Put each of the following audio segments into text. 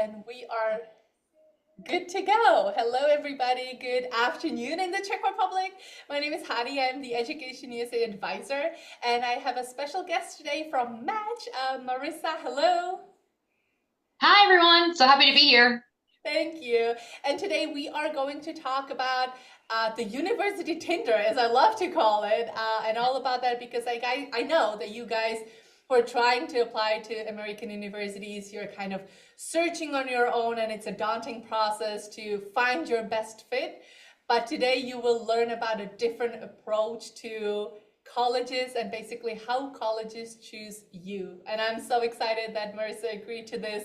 And we are good to go. Hello, everybody. Good afternoon in the Czech Republic. My name is Hadi. I'm the Education USA advisor, and I have a special guest today from Match, Marissa. Hello. Hi, everyone. So happy to be here. Thank you. And today we are going to talk about the university Tinder, as I love to call it, and all about that because I know that you guys who are trying to apply to American universities, you're kind of searching on your own, and it's a daunting process to find your best fit. But today you will learn about a different approach to colleges and basically how colleges choose you. And I'm so excited that Marissa agreed to this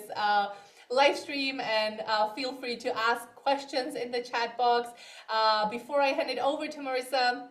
live stream, and feel free to ask questions in the chat box. Before I hand it over to Marissa,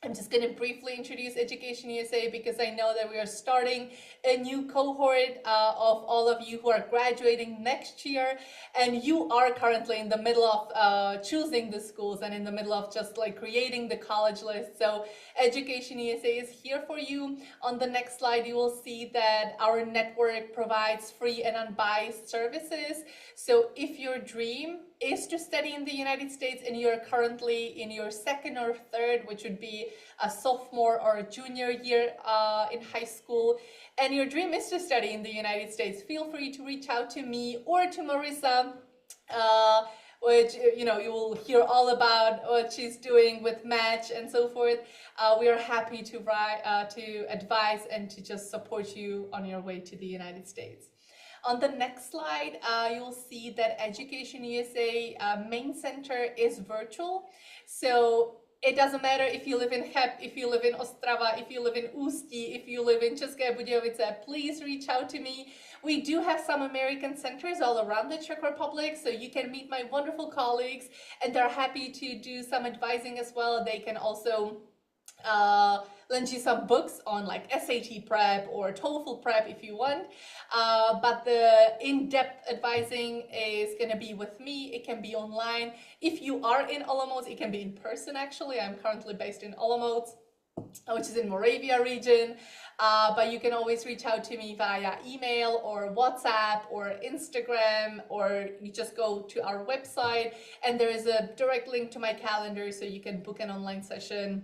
I'm just going to briefly introduce Education USA because I know that we are starting a new cohort of all of you who are graduating next year, and you are currently in the middle of choosing the schools and in the middle of just like creating the college list. So Education USA is here for you. On the next slide, you will see that our network provides free and unbiased services. So if your dream is to study in the United States and you're currently in your second or third, which would be a sophomore or a junior year in high school, and your dream is to study in the United States, feel free to reach out to me or to Marissa, which you will hear all about what she's doing with Match and so forth. We are happy to advise and to just support you on your way to the United States. On the next slide, you'll see that Education USA main center is virtual. So it doesn't matter if you live in Cheb, if you live in Ostrava, if you live in Ústí, if you live in České Budějovice, please reach out to me. We do have some American centers all around the Czech Republic, so you can meet my wonderful colleagues, and they're happy to do some advising as well. They can also lend you some books on like SAT prep or TOEFL prep if you want. But the in-depth advising is going to be with me. It can be online. If you are in Olomouc, it can be in person actually. I'm currently based in Olomouc, which is in Moravia region. But you can always reach out to me via email or WhatsApp or Instagram, or you just go to our website and there is a direct link to my calendar so you can book an online session.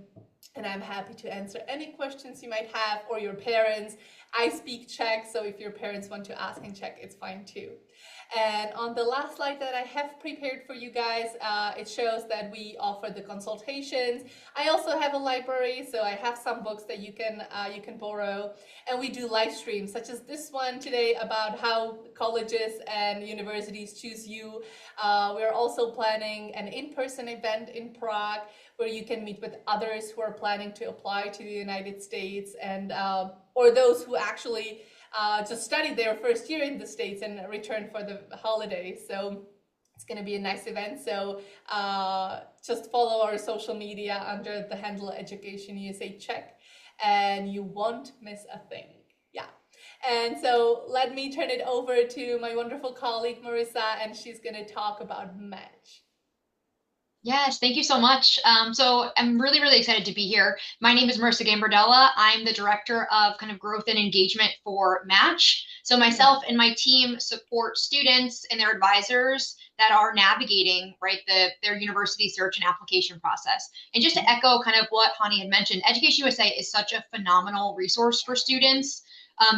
And I'm happy to answer any questions you might have, or your parents. I speak Czech, so if your parents want to ask in Czech, it's fine too. And on the last slide that I have prepared for you guys, it shows that we offer the consultations. I also have a library, so I have some books that you can borrow. And we do live streams, such as this one today about how colleges and universities choose you. We're also planning an in-person event in Prague where you can meet with others who are planning to apply to the United States, and or those who actually just studied their first year in the States and returned for the holidays. So it's going to be a nice event. So just follow our social media under the handle Education USA Czech, and you won't miss a thing. Yeah. And so let me turn it over to my wonderful colleague Marissa, and she's going to talk about Match. Yes, thank you so much. So I'm really, really excited to be here. My name is Marissa Gambardella. I'm the director of kind of growth and engagement for Match. So myself and my team support students and their advisors that are navigating, right, their university search and application process. And just to echo kind of what Hani had mentioned, Education USA is such a phenomenal resource for students.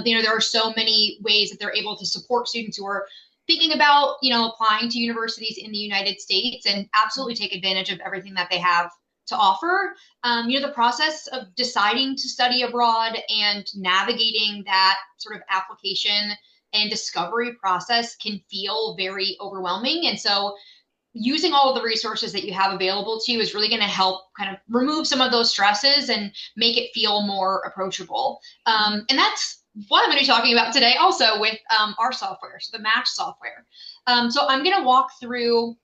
There are so many ways that they're able to support students who are thinking about, applying to universities in the United States, and absolutely take advantage of everything that they have to offer. The process of deciding to study abroad and navigating that sort of application and discovery process can feel very overwhelming. And so using all of the resources that you have available to you is really going to help kind of remove some of those stresses and make it feel more approachable. And that's what I'm going to be talking about today also with our software, so the Match software. So I'm going to walk through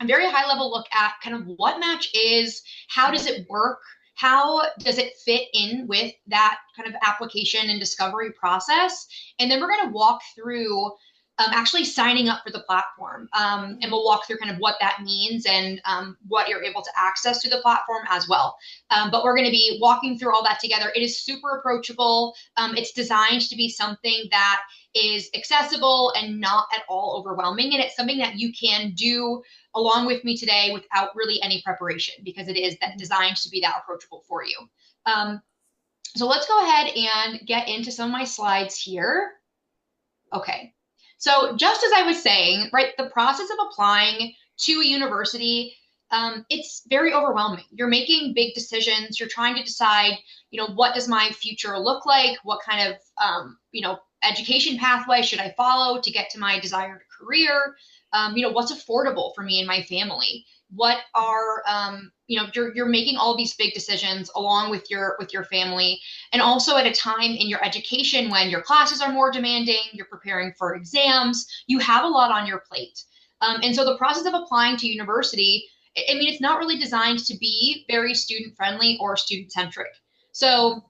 a very high level look at kind of what Match is, how does it work, how does it fit in with that kind of application and discovery process, and then we're going to walk through actually signing up for the platform. And we'll walk through kind of what that means and what you're able to access through the platform as well. But we're going to be walking through all that together. It is super approachable. It's designed to be something that is accessible and not at all overwhelming. And it's something that you can do along with me today without really any preparation, because it is designed to be that approachable for you. So let's go ahead and get into some of my slides here. Okay. So just as I was saying, right, the process of applying to a university, it's very overwhelming. You're making big decisions. You're trying to decide, what does my future look like? What kind of, education pathway should I follow to get to my desired career? What's affordable for me and my family? What are, you're making all these big decisions along with your family, and also at a time in your education when your classes are more demanding, you're preparing for exams, you have a lot on your plate. And so the process of applying to university, it's not really designed to be very student friendly or student centric. So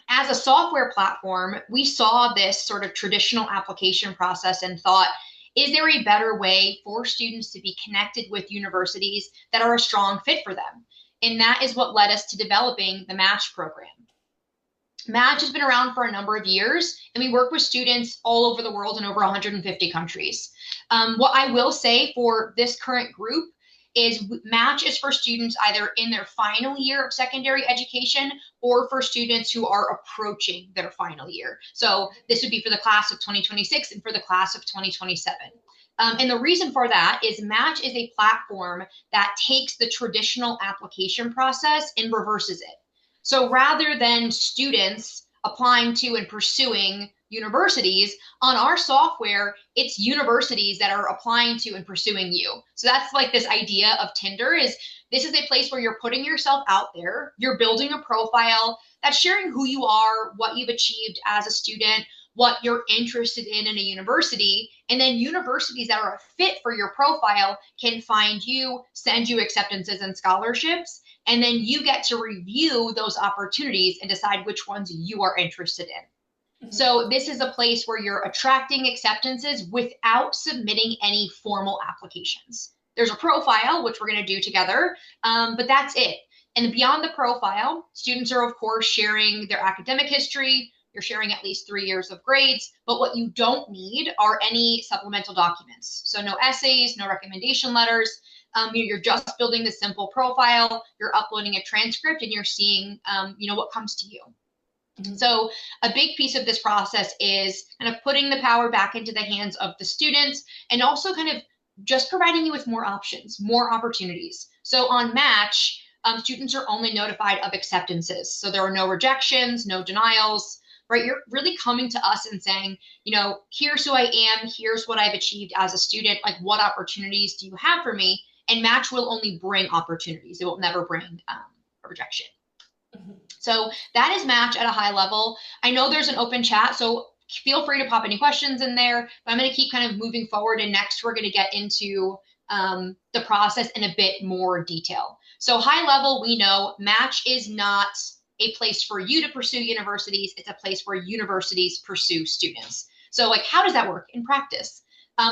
as a software platform, we saw this sort of traditional application process and thought, is there a better way for students to be connected with universities that are a strong fit for them? And that is what led us to developing the Match program. Match has been around for a number of years, and we work with students all over the world in over 150 countries. What I will say for this current group is Match is for students either in their final year of secondary education or for students who are approaching their final year. So this would be for the class of 2026 and for the class of 2027. And the reason for that is Match is a platform that takes the traditional application process and reverses it. So rather than students applying to and pursuing universities, on our software, it's universities that are applying to and pursuing you. So that's like this idea of Tinder is this is a place where you're putting yourself out there, you're building a profile that's sharing who you are, what you've achieved as a student, what you're interested in a university, and then universities that are a fit for your profile can find you, send you acceptances and scholarships, and then you get to review those opportunities and decide which ones you are interested in. So this is a place where you're attracting acceptances without submitting any formal applications. There's a profile, which we're going to do together, but that's it. And beyond the profile, students are, of course, sharing their academic history. You're sharing at least 3 years of grades, but what you don't need are any supplemental documents. So no essays, no recommendation letters. You're just building the simple profile. You're uploading a transcript, and you're seeing, what comes to you. So a big piece of this process is kind of putting the power back into the hands of the students and also kind of just providing you with more options, more opportunities. So on Match, students are only notified of acceptances. So there are no rejections, no denials, right? You're really coming to us and saying, here's who I am, here's what I've achieved as a student, like what opportunities do you have for me? And Match will only bring opportunities. It will never bring a rejection. So that is Match at a high level. I know there's an open chat, so feel free to pop any questions in there, but I'm going to keep kind of moving forward, and next we're going to get into the process in a bit more detail. So high level, we know Match is not a place for you to pursue universities. It's a place where universities pursue students. So like, how does that work in practice?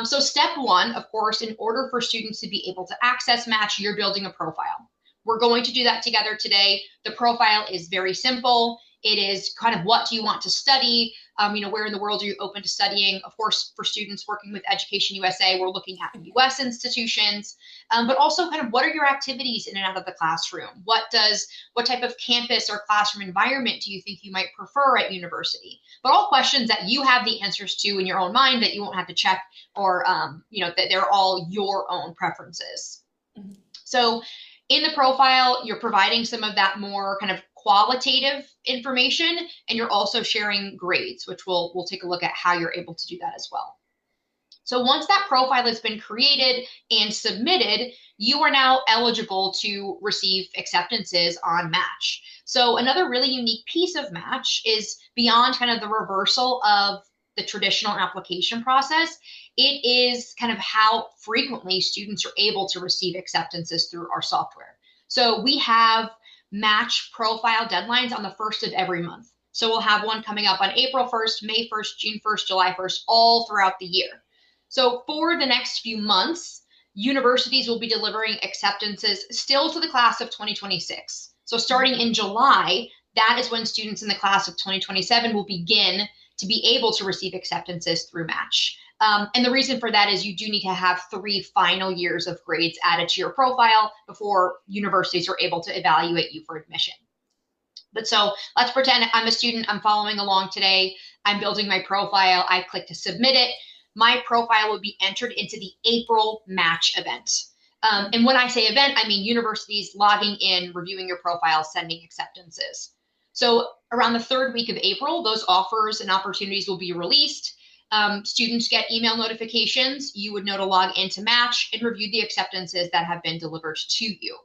So step one, of course, in order for students to be able to access Match, you're building a profile. We're going to do that together today. The profile is very simple. It is kind of what do you want to study? Where in the world are you open to studying? Of course, for students working with EducationUSA, we're looking at US institutions, but also kind of what are your activities in and out of the classroom? What type of campus or classroom environment do you think you might prefer at university? But all questions that you have the answers to in your own mind that you won't have to check, or that they're all your own preferences. Mm-hmm. So in the profile, you're providing some of that more kind of qualitative information, and you're also sharing grades, which we'll take a look at how you're able to do that as well. So once that profile has been created and submitted, you are now eligible to receive acceptances on Match. So another really unique piece of Match is beyond kind of the reversal of the traditional application process, it is kind of how frequently students are able to receive acceptances through our software. So we have Match profile deadlines on the 1st of every month. So we'll have one coming up on April 1st, May 1st, June 1st, July 1st, all throughout the year. So for the next few months, universities will be delivering acceptances still to the class of 2026. So starting in July, that is when students in the class of 2027 will begin to be able to receive acceptances through Match. And the reason for that is you do need to have 3 final years of grades added to your profile before universities are able to evaluate you for admission. But so let's pretend I'm a student, I'm following along today, I'm building my profile, I click to submit it. My profile will be entered into the April Match event. And when I say event, I mean universities logging in, reviewing your profile, sending acceptances. So around the 3rd week of April, those offers and opportunities will be released. Students get email notifications. You would know to log into Match and review the acceptances that have been delivered to you.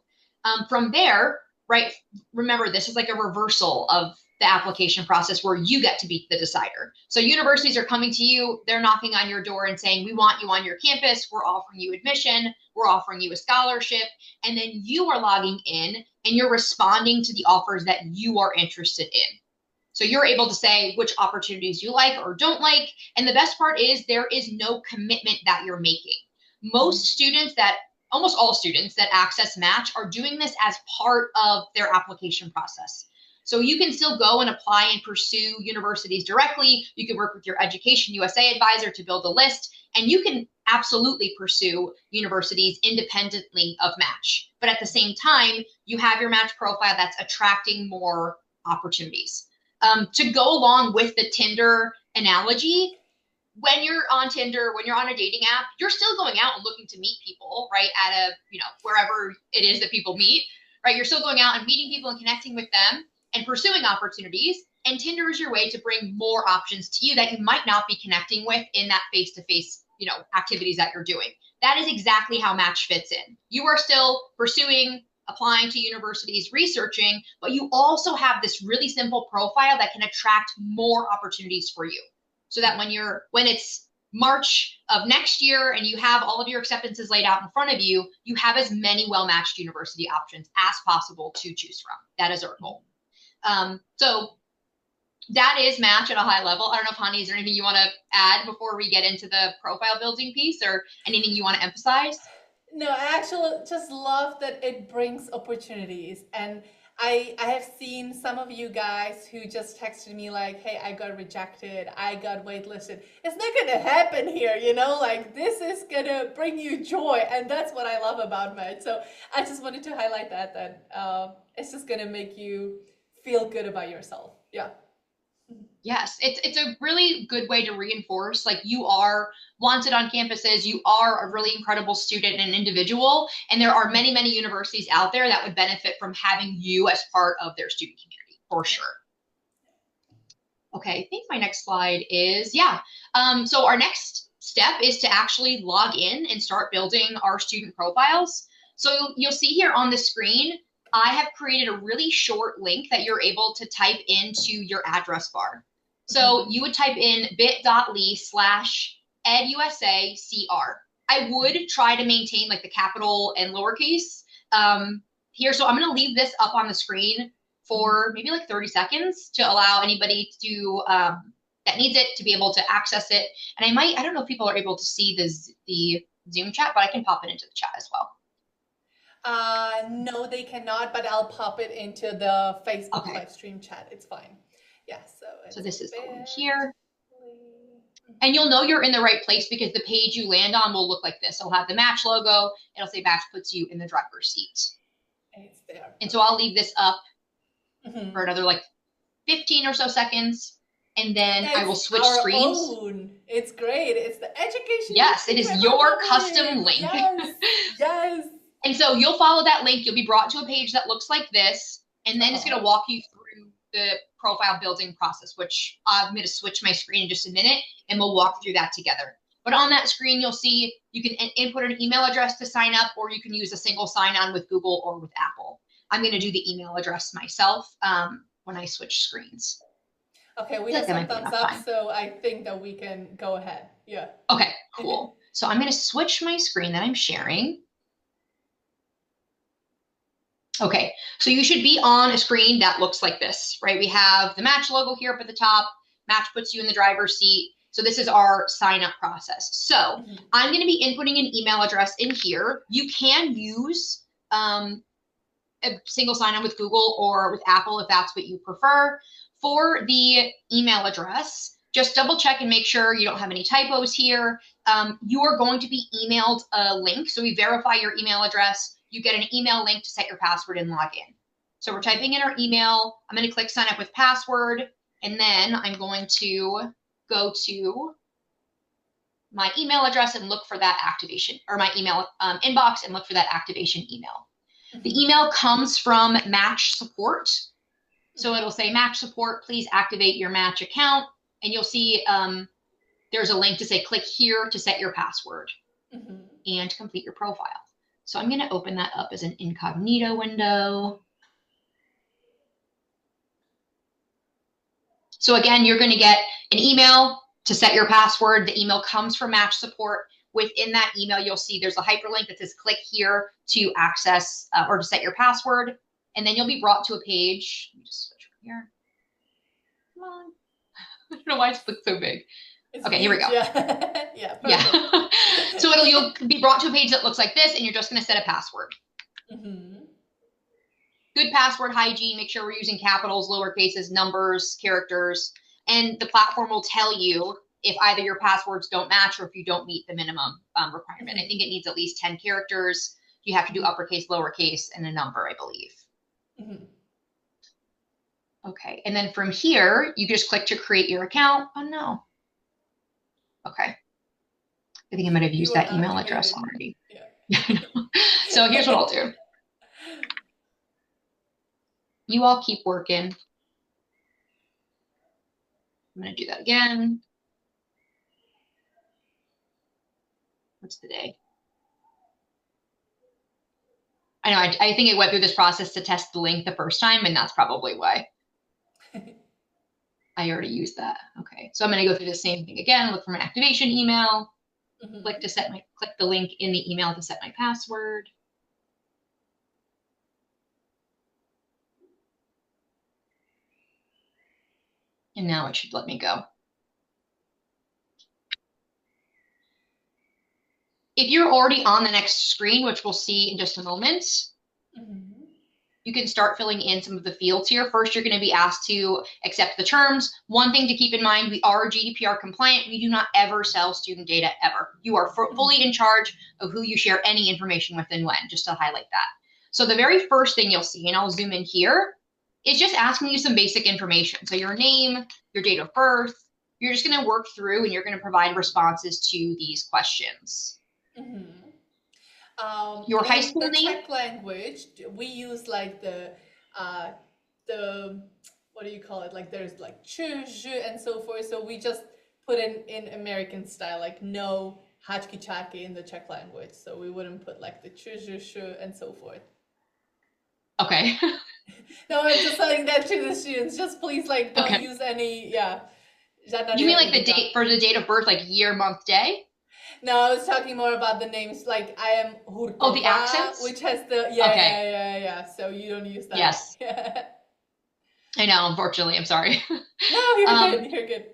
From there, right, remember, this is like a reversal of the application process where you get to be the decider. So universities are coming to you, they're knocking on your door and saying, we want you on your campus, we're offering you admission, we're offering you a scholarship, and then you are logging in and you're responding to the offers that you are interested in. So you're able to say which opportunities you like or don't like. And the best part is there is no commitment that you're making. Almost all students that access Match are doing this as part of their application process. So you can still go and apply and pursue universities directly. You can work with your EducationUSA advisor to build a list, and you can absolutely pursue universities independently of Match. But at the same time, you have your Match profile that's attracting more opportunities. To go along with the Tinder analogy, when you're on Tinder, when you're on a dating app, you're still going out and looking to meet people, right? At wherever it is that people meet, right? You're still going out and meeting people and connecting with them and pursuing opportunities. And Tinder is your way to bring more options to you that you might not be connecting with in that face-to-face, activities that you're doing. That is exactly how Match fits in. You are still pursuing, applying to universities, researching, but you also have this really simple profile that can attract more opportunities for you. So that when it's March of next year and you have all of your acceptances laid out in front of you, you have as many well-matched university options as possible to choose from. That is our goal. So that is Match at a high level. I don't know if, Hani, is there anything you want to add before we get into the profile building piece, or anything you want to emphasize? No, I actually just love that it brings opportunities. And I have seen some of you guys who just texted me like, hey, I got rejected, I got waitlisted. It's not gonna happen here, like this is gonna bring you joy. And that's what I love about Med. So I just wanted to highlight that it's just gonna make you feel good about yourself. Yeah. Yes, it's a really good way to reinforce like you are wanted on campuses, you are a really incredible student and individual, and there are many, many universities out there that would benefit from having you as part of their student community, for sure. Okay, I think my next slide is, so our next step is to actually log in and start building our student profiles. So you'll see here on the screen, I have created a really short link that you're able to type into your address bar. So you would type in bit.ly/edusacr. I would try to maintain like the capital and lowercase here. So I'm going to leave this up on the screen for maybe like 30 seconds to allow anybody to that needs it to be able to access it. And I don't know if people are able to see the Zoom chat, but I can pop it into the chat as well. No, they cannot, but I'll pop it into the Facebook live stream chat. It's fine. Yeah, so this is the link here. And you'll know you're in the right place because the page you land on will look like this. It'll have the Match logo. It'll say Match puts you in the driver's seat. It's there. And so I'll leave this up for another like 15 or so seconds. And then I will switch screens. It's great. It's the education. Yes, it is your custom link. Yes. And so you'll follow that link. You'll be brought to a page that looks like this. And then it's going to walk you through the profile building process, which I'm going to switch my screen in just a minute, and we'll walk through that together. But on that screen, you'll see you can input an email address to sign up, or you can use a single sign-on with Google or with Apple. I'm going to do the email address myself when I switch screens. Okay, we have some thumbs up, so I think that we can go ahead. Yeah. Okay, cool. So I'm going to switch my screen that I'm sharing. Okay, so you should be on a screen that looks like this, right? We have the Match logo here up at the top. Match puts you in the driver's seat. So this is our sign up process. So I'm going to be inputting an email address in here. You can use a single sign on with Google or with Apple if that's what you prefer. For the email address, just double check and make sure you don't have any typos here. You are going to be emailed a link. So we verify your email address. You get an email link to set your password and log in. So we're typing in our email. I'm going to click sign up with password. And then I'm going to go to my email address and look for that activation, or my email inbox and look for that activation email. The email comes from Match Support. So it'll say Match Support, please activate your Match account. And you'll see there's a link to say click here to set your password and complete your profile. So I'm going to open that up as an incognito window. So again, you're going to get an email to set your password. The email comes from Match Support. Within that email, you'll see there's a hyperlink that says click here to access or to set your password. And then you'll be brought to a page. Let me just switch from here. Come on. I don't know why it looks so big. Okay, here we go. Yeah. So you'll be brought to a page that looks like this, and you're just going to set a password. Good password hygiene. Make sure we're using capitals, lower cases, numbers, characters, and the platform will tell you if either your passwords don't match or if you don't meet the minimum requirement. I think it needs at least 10 characters. You have to do uppercase, lowercase, and a number, I believe. Okay, and then from here, you just click to create your account. Oh, no. Okay. I think I might have used that email address already. Yeah. So here's what I'll do. You all keep working. I'm going to do that again. What's the day? I know, I think it went through this process to test the link the first time, and that's probably why. I already used that. Okay, so I'm going to go through the same thing again. Look for my activation email. Click the link in the email to set my password. And now it should let me go. If you're already on the next screen, which we'll see in just a moment, you can start filling in some of the fields here. First, you're going to be asked to accept the terms. One thing to keep in mind, we are GDPR compliant. We do not ever sell student data ever. You are fully in charge of who you share any information with and when, just to highlight that. So the very first thing you'll see, and I'll zoom in here, is just asking you some basic information. So your name, your date of birth, you're just going to work through and you're going to provide responses to these questions. Your high school name? Czech language, we use like the what do you call it? Like there's like ch, and so forth. So we just put in American style, like no hačky čáky in the Czech language. So we wouldn't put like the ch, and so forth. Okay. No, I'm just telling that to the students. Just please, like, don't use any, You mean like the date, for the date of birth, like year, month, day? No, I was talking more about the names. Like, I am Hurkova. Oh, the accents? Which has the, yeah. So you don't use that. Yes. I know, unfortunately. I'm sorry. No, you're good.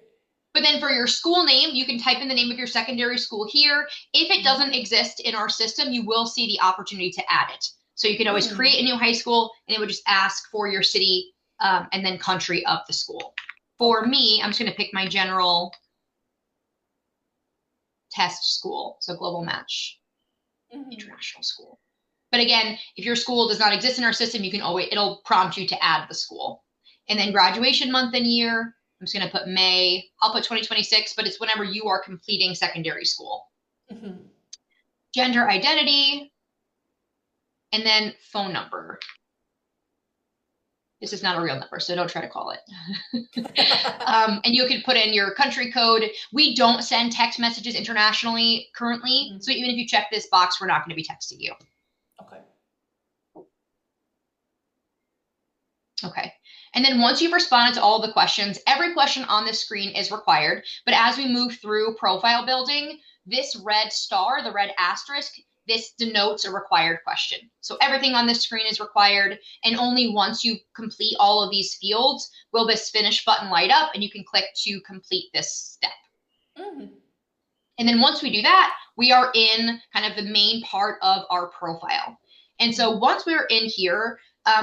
But then for your school name, you can type in the name of your secondary school here. If it doesn't exist in our system, you will see the opportunity to add it. So you can always create a new high school, and it would just ask for your city and then country of the school. For me, I'm just going to pick my general test school, so Global Match International School. But again, if your school does not exist in our system, you can it'll prompt you to add the school. And then graduation month and year, I'm just going to put May. I'll put 2026, but it's whenever you are completing secondary school. Gender identity. And then phone number. This is not a real number, so don't try to call it. And you can put in your country code. We don't send text messages internationally currently. So even if you check this box, we're not going to be texting you. Okay. And then once you've responded to all the questions, every question on this screen is required. But as we move through profile building, this red star, the red asterisk, this denotes a required question. So everything on this screen is required, and only once you complete all of these fields will this finish button light up and you can click to complete this step. Mhm. And then once we do that, we are in kind of the main part of our profile. And so once we're in here,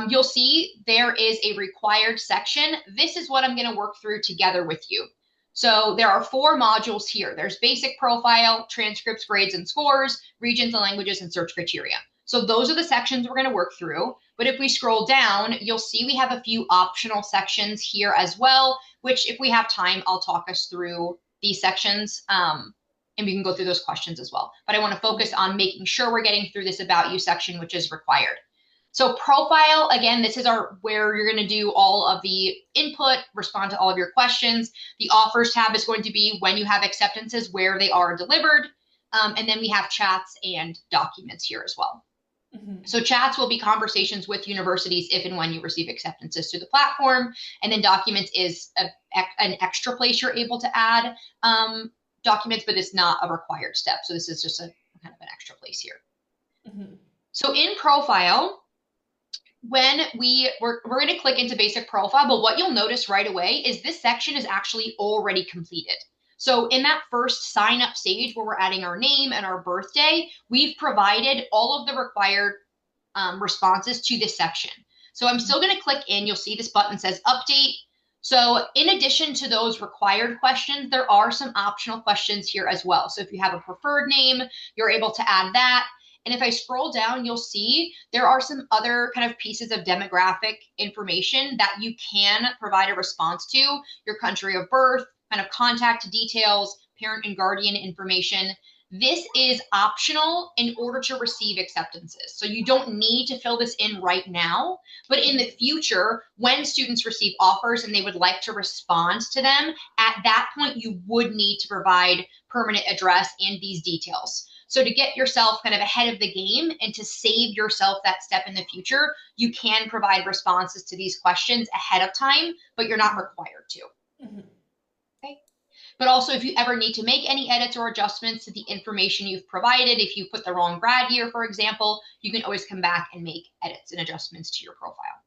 you'll see there is a required section. This is what I'm going to work through together with you. So there are 4 modules here. There's basic profile, transcripts, grades, and scores, regions and languages, and search criteria. So those are the sections we're going to work through. But if we scroll down, you'll see we have a few optional sections here as well, which if we have time, I'll talk us through these sections. And we can go through those questions as well. But I want to focus on making sure we're getting through this About You section, which is required. So profile, again, this is where you're going to do all of the input, respond to all of your questions. The offers tab is going to be when you have acceptances, where they are delivered. And then we have chats and documents here as well. Mhm. So chats will be conversations with universities if and when you receive acceptances to the platform. And then documents is an extra place you're able to add documents, but it's not a required step. So this is just a kind of an extra place here. Mhm. So in profile, when we're going to click into basic profile, but what you'll notice right away is this section is actually already completed. So in that first sign up stage where we're adding our name and our birthday, we've provided all of the required responses to this section. So I'm still going to click in. You'll see this button says update. So in addition to those required questions, there are some optional questions here as well. So if you have a preferred name, you're able to add that. And if I scroll down, you'll see there are some other kind of pieces of demographic information that you can provide a response to: your country of birth, kind of contact details, parent and guardian information. This is optional in order to receive acceptances. So you don't need to fill this in right now, but in the future, when students receive offers and they would like to respond to them, at that point, you would need to provide permanent address and these details. So to get yourself kind of ahead of the game and to save yourself that step in the future, you can provide responses to these questions ahead of time, but you're not required to. Mhm. Okay. But also, if you ever need to make any edits or adjustments to the information you've provided, if you put the wrong grad year, for example, you can always come back and make edits and adjustments to your profile.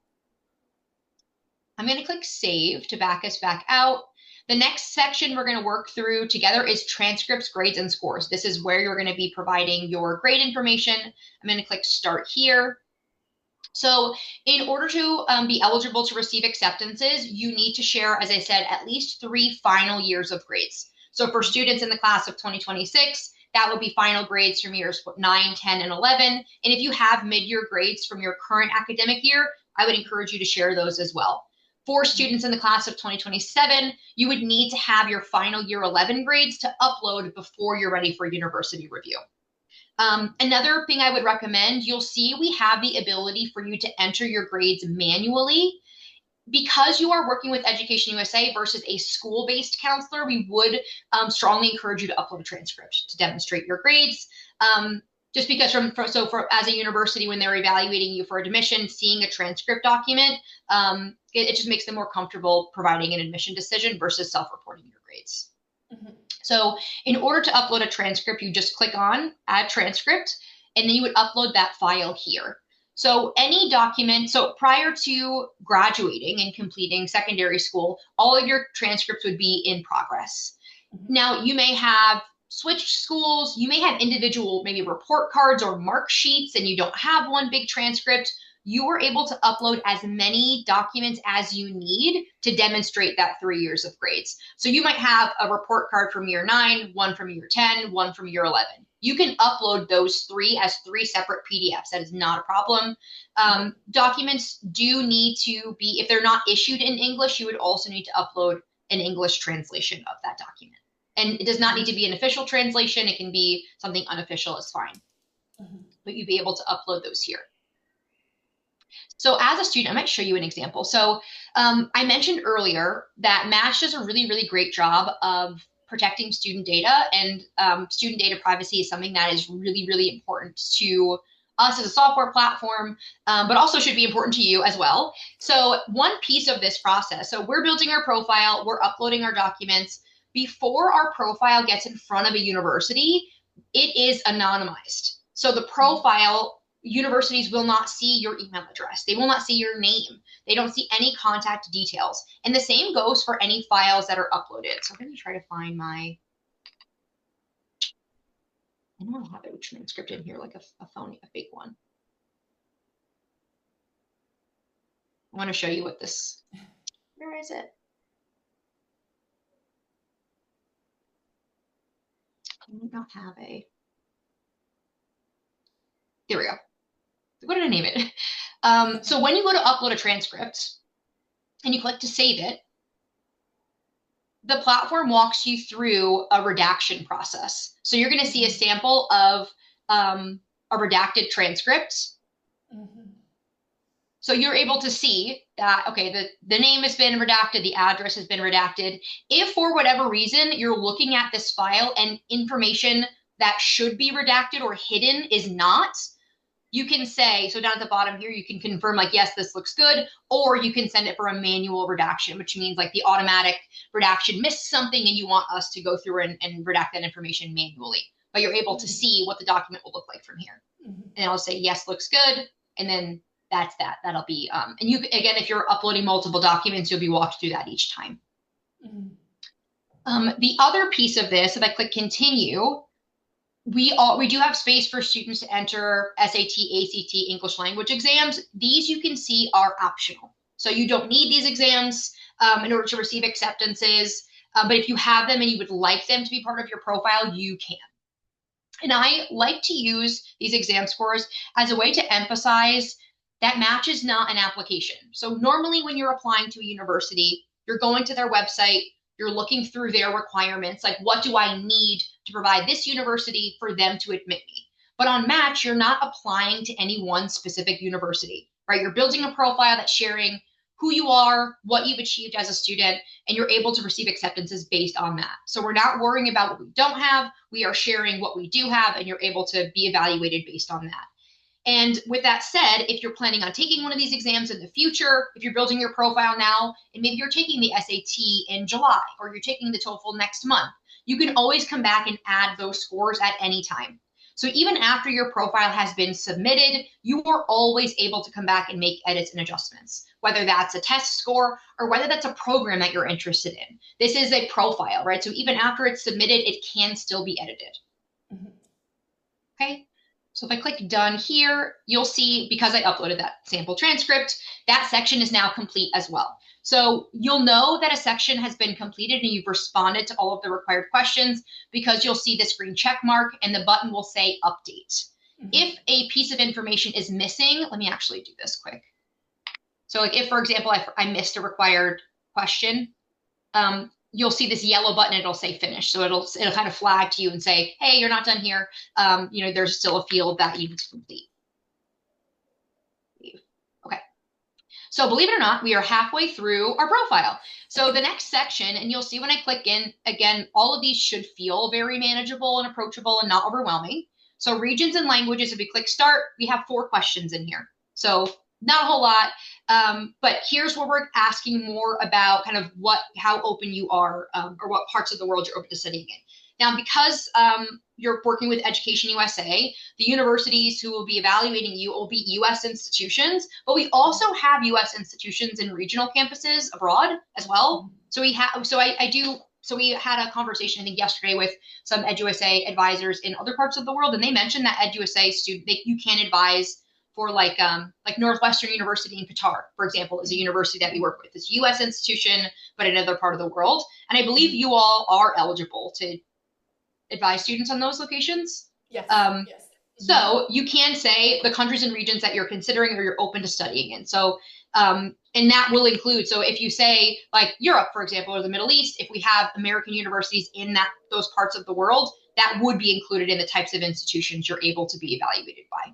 I'm going to click Save to back us back out. The next section we're going to work through together is transcripts, grades, and scores. This is where you're going to be providing your grade information. I'm going to click Start here. So in order to be eligible to receive acceptances, you need to share, as I said, at least 3 final years of grades. So for students in the class of 2026, that would be final grades from years 9, 10, and 11. And if you have mid-year grades from your current academic year, I would encourage you to share those as well. For students in the class of 2027, you would need to have your final year 11 grades to upload before you're ready for university review. Another thing I would recommend, you'll see we have the ability for you to enter your grades manually. Because you are working with Education USA versus a school-based counselor, we would strongly encourage you to upload a transcript to demonstrate your grades. Just because as a university, when they're evaluating you for admission, seeing a transcript document, it just makes them more comfortable providing an admission decision versus self-reporting your grades. Mhm. So in order to upload a transcript, you just click on Add Transcript, and then you would upload that file here. So any document, so prior to graduating and completing secondary school, all of your transcripts would be in progress. Now, you may have switched schools, you may have individual maybe report cards or mark sheets, and you don't have one big transcript. You are able to upload as many documents as you need to demonstrate that 3 years of grades. So you might have a report card from year 9, one from year 10, one from year 11. You can upload those 3 as 3 separate PDFs. That is not a problem. Documents do need to be, if they're not issued in English, you would also need to upload an English translation of that document. And it does not need to be an official translation. It can be something unofficial, is fine. But you'd be able to upload those here. So as a student, I might show you an example. So I mentioned earlier that Match does a really, really great job of protecting student data, and student data privacy is something that is really, really important to us as a software platform, but also should be important to you as well. So one piece of this process, so we're building our profile, we're uploading our documents. Before our profile gets in front of a university, it is anonymized. So the profile, universities will not see your email address. They will not see your name. They don't see any contact details. And the same goes for any files that are uploaded. So I'm going to try to find my I don't have a transcript in here, like a phony, a fake one. I want to show you what this, where is it? I don't have a, there we go. What did I name it? So when you go to upload a transcript and you click to save it, the platform walks you through a redaction process. So you're going to see a sample of a redacted transcript. Mm-hmm. So you're able to see that, okay, the name has been redacted, the address has been redacted. If for whatever reason you're looking at this file and information that should be redacted or hidden is not, you can say, so down at the bottom here, you can confirm like, yes, this looks good, or you can send it for a manual redaction, which means like the automatic redaction missed something and you want us to go through and redact that information manually. But you're able to see what the document will look like from here. Mm-hmm. And I'll say, yes, looks good. And then that's that. That'll be, and you, again, if you're uploading multiple documents, you'll be walked through that each time. Mm-hmm. The other piece of this, if I click continue, we do have space for students to enter SAT, ACT, English language exams. These you can see are optional. So you don't need these exams in order to receive acceptances. But if you have them and you would like them to be part of your profile, you can. And I like to use these exam scores as a way to emphasize that match is not an application. So normally when you're applying to a university, you're going to their website, you're looking through their requirements, like what do I need to provide this university for them to admit me? But on Match, you're not applying to any one specific university, right? You're building a profile that's sharing who you are, what you've achieved as a student, and you're able to receive acceptances based on that. So we're not worrying about what we don't have. We are sharing what we do have, and you're able to be evaluated based on that. And with that said, if you're planning on taking one of these exams in the future, if you're building your profile now, and maybe you're taking the SAT in July, or you're taking the TOEFL next month, you can always come back and add those scores at any time. So even after your profile has been submitted, you are always able to come back and make edits and adjustments, whether that's a test score or whether that's a program that you're interested in. This is a profile, right? So even after it's submitted, it can still be edited. Mm-hmm. Okay. So if I click done here, you'll see, because I uploaded that sample transcript, that section is now complete as well. So you'll know that a section has been completed and you've responded to all of the required questions because you'll see this green check mark and the button will say update. Mm-hmm. If a piece of information is missing, let me actually do this quick. So like if, for example, I missed a required question, you'll see this yellow button, it'll say finish. So it'll kind of flag to you and say, hey, you're not done here. There's still a field that you need to complete. Okay. So believe it or not, we are halfway through our profile. So the next section, and you'll see when I click in, again, all of these should feel very manageable and approachable and not overwhelming. So regions and languages, if we click start, we have 4 questions in here. So not a whole lot, but here's where we're asking more about kind of how open you are, or what parts of the world you're open to studying in. Now, because you're working with EducationUSA, the universities who will be evaluating you will be U.S. institutions, but we also have U.S. institutions in regional campuses abroad as well. So we had a conversation, I think, yesterday with some EduSA advisors in other parts of the world, and they mentioned that EduSA you can advise for like Northwestern University in Qatar, for example, is a university that we work with. It's a U.S. institution, but another part of the world. And I believe you all are eligible to advise students on those locations. Yes. Yes. So you can say the countries and regions that you're considering or you're open to studying in. So, and that will include, so if you say like Europe, for example, or the Middle East, if we have American universities in those parts of the world, that would be included in the types of institutions you're able to be evaluated by.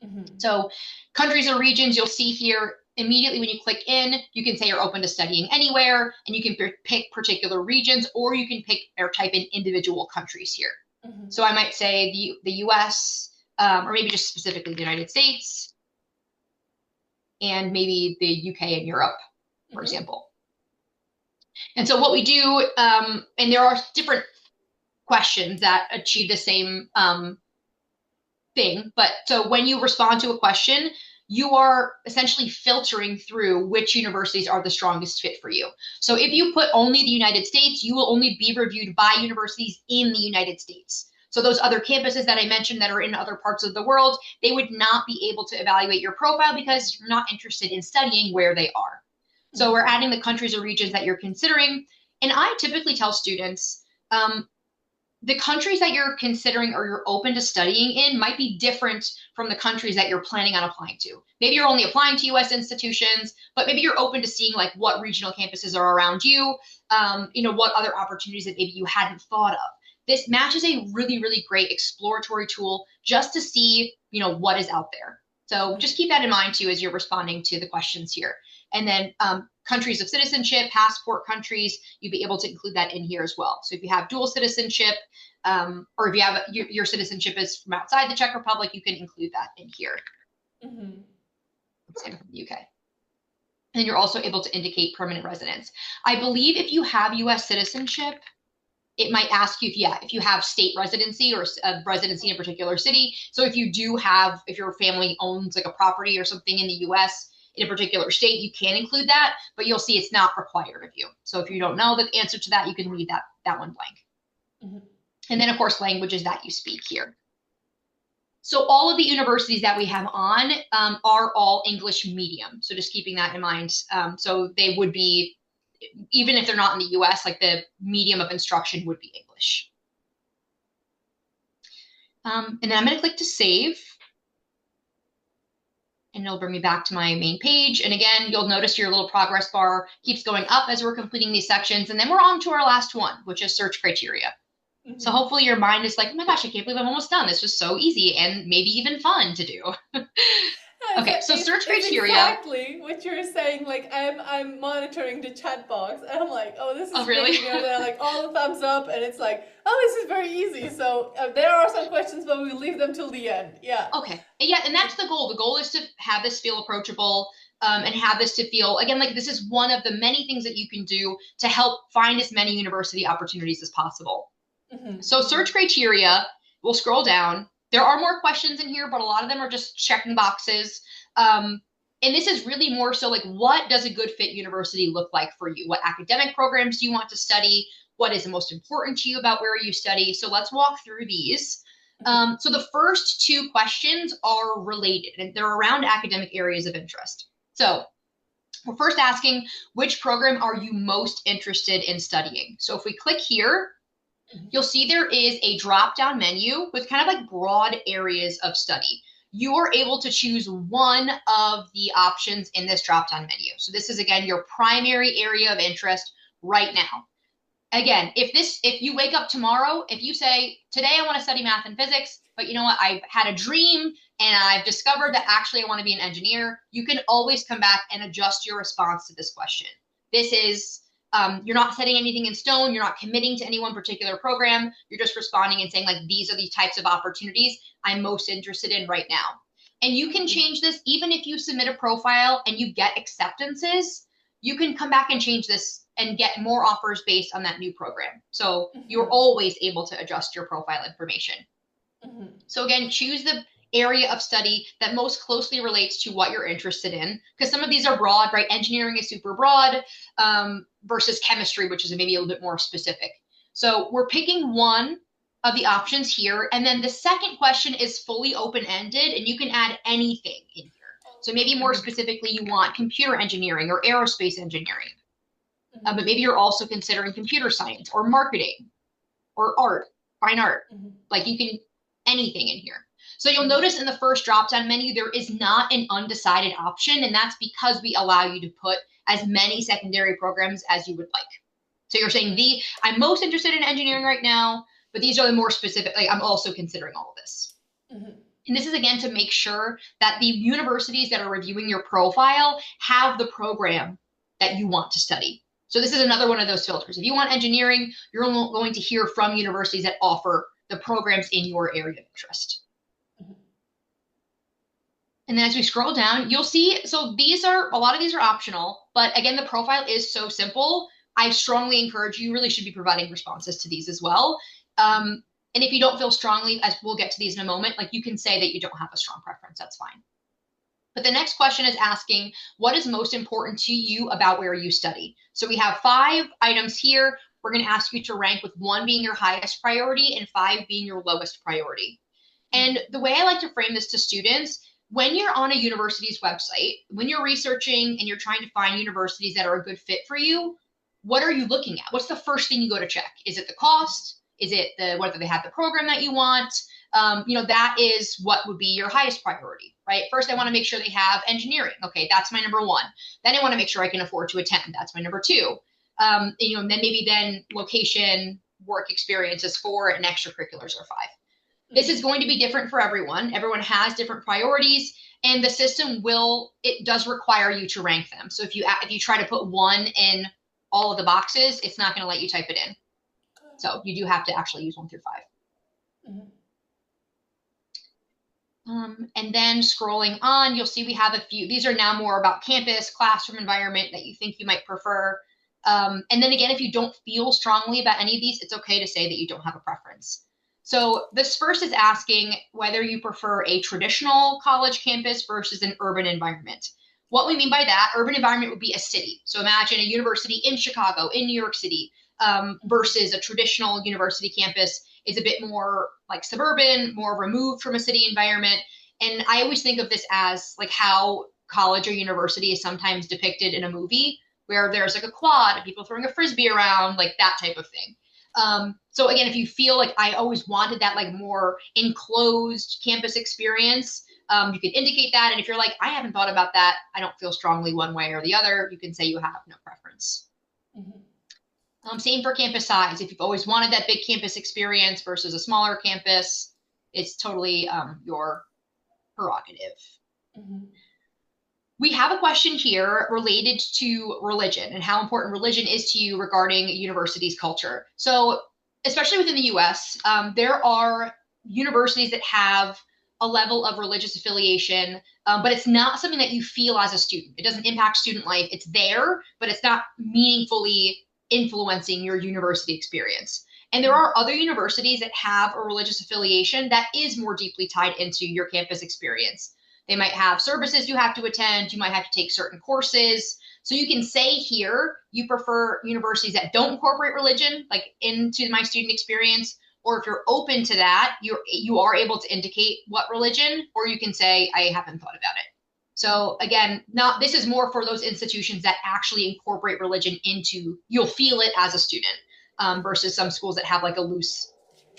Mm-hmm. So countries or regions, you'll see here immediately when you click in, you can say you're open to studying anywhere, and you can pick particular regions, or you can pick or type in individual countries here. Mm-hmm. So I might say the US, or maybe just specifically the United States, and maybe the UK and Europe, for mm-hmm. example. And so what we do, and there are different questions that achieve the same thing. But so when you respond to a question, you are essentially filtering through which universities are the strongest fit for you. So if you put only the United States, you will only be reviewed by universities in the United States. So those other campuses that I mentioned that are in other parts of the world, they would not be able to evaluate your profile because you're not interested in studying where they are. So we're adding the countries or regions that you're considering. And I typically tell students, the countries that you're considering or you're open to studying in might be different from the countries that you're planning on applying to. Maybe you're only applying to US institutions, but maybe you're open to seeing like what regional campuses are around you, what other opportunities that maybe you hadn't thought of. This Match is a really, really great exploratory tool just to see, what is out there. So just keep that in mind too as you're responding to the questions here. And then countries of citizenship, passport countries, you'd be able to include that in here as well. So if you have dual citizenship, or if you have your citizenship is from outside the Czech Republic, you can include that in here. Let's say from the UK. And you're also able to indicate permanent residence. I believe if you have US citizenship, it might ask you if you have state residency or a residency in a particular city. So if if your family owns like a property or something in the US in a particular state, you can include that, but you'll see it's not required of you. So if you don't know the answer to that, you can leave that one blank. And then of course, languages that you speak here. So all of the universities that we have on are all English medium. So just keeping that in mind. So they would be, even if they're not in the US, like the medium of instruction would be English. And then I'm going to click to save. And it'll bring me back to my main page. And again, you'll notice your little progress bar keeps going up as we're completing these sections. And then we're on to our last one, which is search criteria. So hopefully your mind is like, oh my gosh, I can't believe I'm almost done. This was so easy and maybe even fun to do. Okay, so search criteria. Exactly what you're saying. Like I'm monitoring the chat box, and I'm like, oh, this is really great. And then like all the thumbs up, and it's like, oh, this is very easy. So there are some questions, but we leave them till the end. Yeah. Okay. Yeah, and that's the goal. The goal is to have this feel approachable, and have this to feel again like this is one of the many things that you can do to help find as many university opportunities as possible. So search criteria. We'll scroll down. There are more questions in here, but a lot of them are just checking boxes. And this is really more so like, what does a good fit university look like for you? What academic programs do you want to study? What is the most important to you about where you study? So let's walk through these. So the first two questions are related, and they're around academic areas of interest. So we're first asking, which program are you most interested in studying? So if we click here, you'll see there is a drop-down menu with kind of like broad areas of study. You are able to choose one of the options in this drop-down menu. So this is, again, your primary area of interest right now. Again, if you wake up tomorrow, if you say, today I want to study math and physics, but you know what, I had a dream and I've discovered that actually I want to be an engineer, you can always come back and adjust your response to this question. This is you're not setting anything in stone. You're not committing to any one particular program. You're just responding and saying, like, these are the types of opportunities I'm most interested in right now. And you can change this even if you submit a profile and you get acceptances. You can come back and change this and get more offers based on that new program. So you're always able to adjust your profile information. So again, choose the area of study that most closely relates to what you're interested in, because some of these are broad, right? Engineering is super broad versus chemistry, which is maybe a little bit more specific. So we're picking one of the options here, and then the second question is fully open-ended, and you can add anything in here. So maybe more specifically, you want computer engineering or aerospace engineering, but maybe you're also considering computer science or marketing or art, fine art. Like you can, anything in here. So you'll notice in the first drop-down menu, there is not an undecided option, and that's because we allow you to put as many secondary programs as you would like. So you're saying, I'm most interested in engineering right now, but these are the more specific, like I'm also considering all of this. And this is, again, to make sure that the universities that are reviewing your profile have the program that you want to study. So this is another one of those filters. If you want engineering, you're going to hear from universities that offer the programs in your area of interest. And then as we scroll down, you'll see, so a lot of these are optional, but again, the profile is so simple. I strongly encourage you really should be providing responses to these as well. And if you don't feel strongly, as we'll get to these in a moment, like you can say that you don't have a strong preference, that's fine. But the next question is asking, what is most important to you about where you study? So we have 5 items here. we're going to ask you to rank with 1 being your highest priority and 5 being your lowest priority. And the way I like to frame this to students, when you're on a university's website, when you're researching and you're trying to find universities that are a good fit for you, what are you looking at? What's the first thing you go to check? Is it the cost? Is it whether they have the program that you want? That is what would be your highest priority, right? First, I want to make sure they have engineering. Okay, that's my number 1. Then I want to make sure I can afford to attend. That's my number 2. And then location, work experience is 4, and extracurriculars are 5. This is going to be different for everyone. Everyone has different priorities, and the system it does require you to rank them. So if you try to put 1 in all of the boxes, it's not going to let you type it in. So you do have to actually use 1 through 5. Mm-hmm. And then scrolling on, you'll see we have a few. These are now more about campus, classroom environment that you think you might prefer. And then again, if you don't feel strongly about any of these, it's okay to say that you don't have a preference. So this first is asking whether you prefer a traditional college campus versus an urban environment. What we mean by that, urban environment would be a city. So imagine a university in Chicago, in New York City, versus a traditional university campus is a bit more like suburban, more removed from a city environment. And I always think of this as like how college or university is sometimes depicted in a movie where there's like a quad and people throwing a frisbee around, like that type of thing. So again, if you feel like I always wanted that like more enclosed campus experience, you can indicate that. And if you're like, I haven't thought about that, I don't feel strongly one way or the other, you can say you have no preference. Mm-hmm. Same for campus size. If you've always wanted that big campus experience versus a smaller campus, it's totally your prerogative. Mm-hmm. We have a question here related to religion and how important religion is to you regarding university's culture. So especially within the US, there are universities that have a level of religious affiliation, but it's not something that you feel as a student. It doesn't impact student life. It's there, but it's not meaningfully influencing your university experience. And there are other universities that have a religious affiliation that is more deeply tied into your campus experience. They might have services you have to attend. You might have to take certain courses. So you can say here, you prefer universities that don't incorporate religion, like into my student experience, or if you're open to that, you are able to indicate what religion, or you can say, I haven't thought about it. So again, this is more for those institutions that actually incorporate religion into, you'll feel it as a student, versus some schools that have like a loose,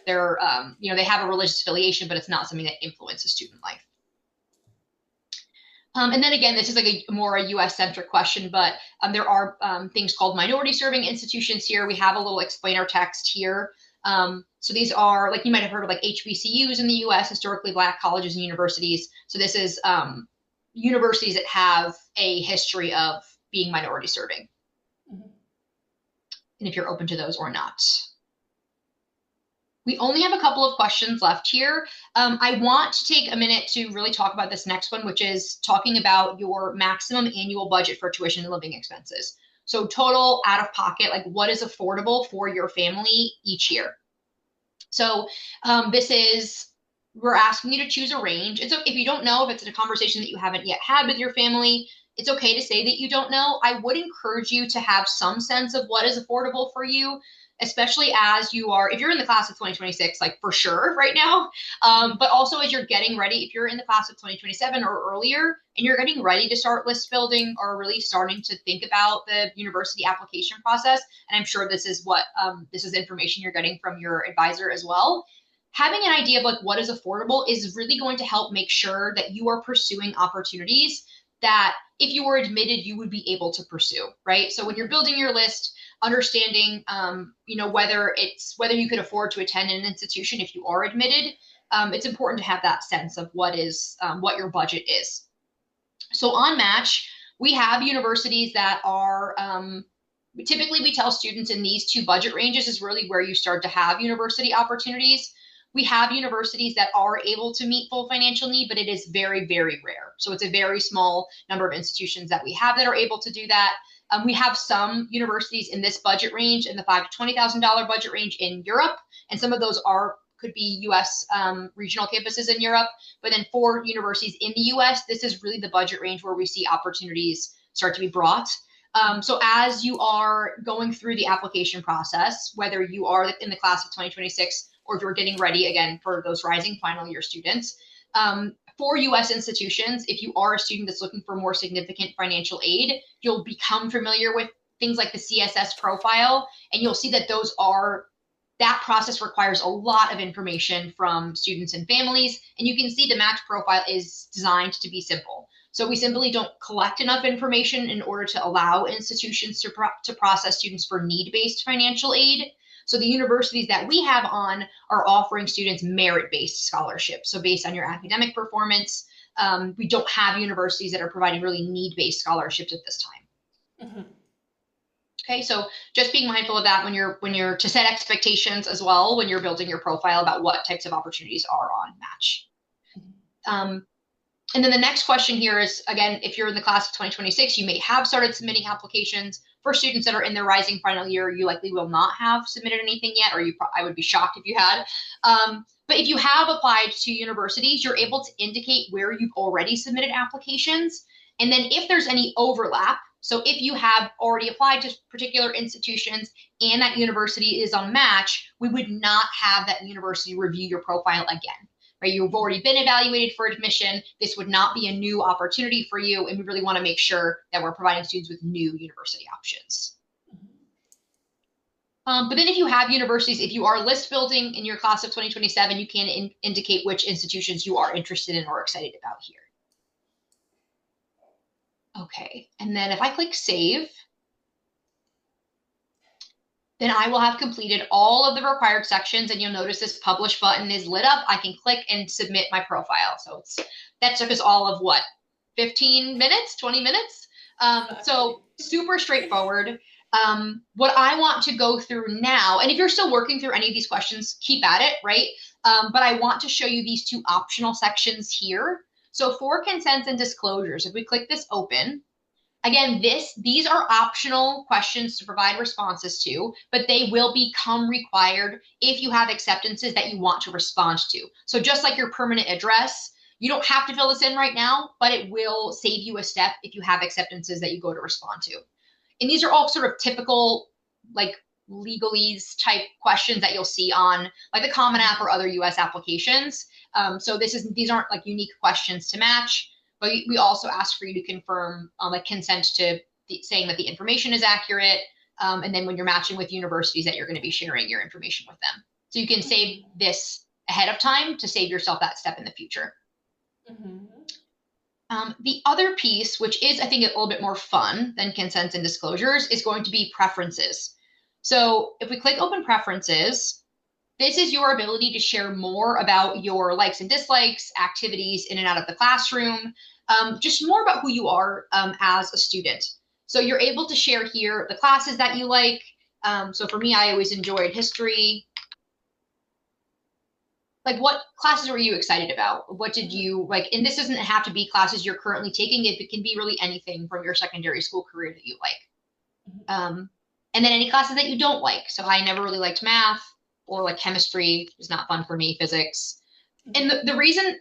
they have a religious affiliation, but it's not something that influences student life. And then again, this is like a US-centric question, but there are things called minority serving institutions here. We have a little explainer text here. So these are, like you might have heard of like HBCUs in the US, historically Black colleges and universities. So this is universities that have a history of being minority serving. Mm-hmm. And if you're open to those or not. We only have a couple of questions left here. I want to take a minute to really talk about this next one, which is talking about your maximum annual budget for tuition and living expenses. So total out of pocket, like what is affordable for your family each year. So we're asking you to choose a range. If you don't know, if it's a conversation that you haven't yet had with your family, it's okay to say that you don't know. I would encourage you to have some sense of what is affordable for you, especially as if you're in the class of 2026, like for sure right now, but also as you're getting ready, if you're in the class of 2027 or earlier, and you're getting ready to start list building or really starting to think about the university application process, and I'm sure this is information you're getting from your advisor as well, having an idea of like what is affordable is really going to help make sure that you are pursuing opportunities that if you were admitted, you would be able to pursue, right? So when you're building your list, understanding, whether you could afford to attend an institution if you are admitted, it's important to have that sense of what your budget is. So on Match, we have universities that are, typically we tell students in these 2 budget ranges is really where you start to have university opportunities. We have universities that are able to meet full financial need, but it is very, very rare. So it's a very small number of institutions that we have that are able to do that. We have some universities in this budget range, in the $5,000 to $20,000 budget range in Europe, and some of those could be U.S. Regional campuses in Europe. But then for universities in the U.S., this is really the budget range where we see opportunities start to be brought. So as you are going through the application process, whether you are in the class of 2026 or if you're getting ready again for those rising final year students, for US institutions, if you are a student that's looking for more significant financial aid, you'll become familiar with things like the CSS profile, and you'll see that that process requires a lot of information from students and families, and you can see the match profile is designed to be simple. So we simply don't collect enough information in order to allow institutions to process students for need-based financial aid. So the universities that we have on are offering students merit-based scholarships. So based on your academic performance, we don't have universities that are providing really need-based scholarships at this time. Mm-hmm. Okay, so just being mindful of that when you're to set expectations as well when you're building your profile about what types of opportunities are on Match. And then the next question here is, again, if you're in the class of 2026, you may have started submitting applications. For students that are in their rising final year, you likely will not have submitted anything yet, or I would be shocked if you had. But if you have applied to universities, you're able to indicate where you've already submitted applications. And then if there's any overlap, so if you have already applied to particular institutions and that university is on Match, we would not have that university review your profile again. Right? You've already been evaluated for admission. This would not be a new opportunity for you, and we really want to make sure that we're providing students with new university options. But then if you have universities, if you are list building in your class of 2027, you can indicate which institutions you are interested in or excited about here. Okay, and then if I click save, then I will have completed all of the required sections, and you'll notice this publish button is lit up. I can click and submit my profile. So that took us all of what, 15 minutes, 20 minutes? So super straightforward. What I want to go through now, and if you're still working through any of these questions, keep at it, right? But I want to show you these two optional sections here. So for consents and disclosures, if we click this open, again, these are optional questions to provide responses to, but they will become required if you have acceptances that you want to respond to. So just like your permanent address, you don't have to fill this in right now, but it will save you a step if you have acceptances that you go to respond to. And these are all sort of typical, like, legalese type questions that you'll see on like the Common App or other US applications. So these aren't like unique questions to Match, but we also ask for you to confirm like consent to saying that the information is accurate. And then when you're matching with universities that you're going to be sharing your information with them. So you can save this ahead of time to save yourself that step in the future. Mm-hmm. The other piece, which is, I think, a little bit more fun than consents and disclosures, is going to be preferences. So if we click open preferences, this is your ability to share more about your likes and dislikes, activities in and out of the classroom, just more about who you are as a student. So you're able to share here the classes that you like. So for me, I always enjoyed history. Like, what classes were you excited about? What did you like? And this doesn't have to be classes you're currently taking. It can be really anything from your secondary school career that you like. And then any classes that you don't like. So I never really liked math, or like chemistry was not fun for me, physics. And the reason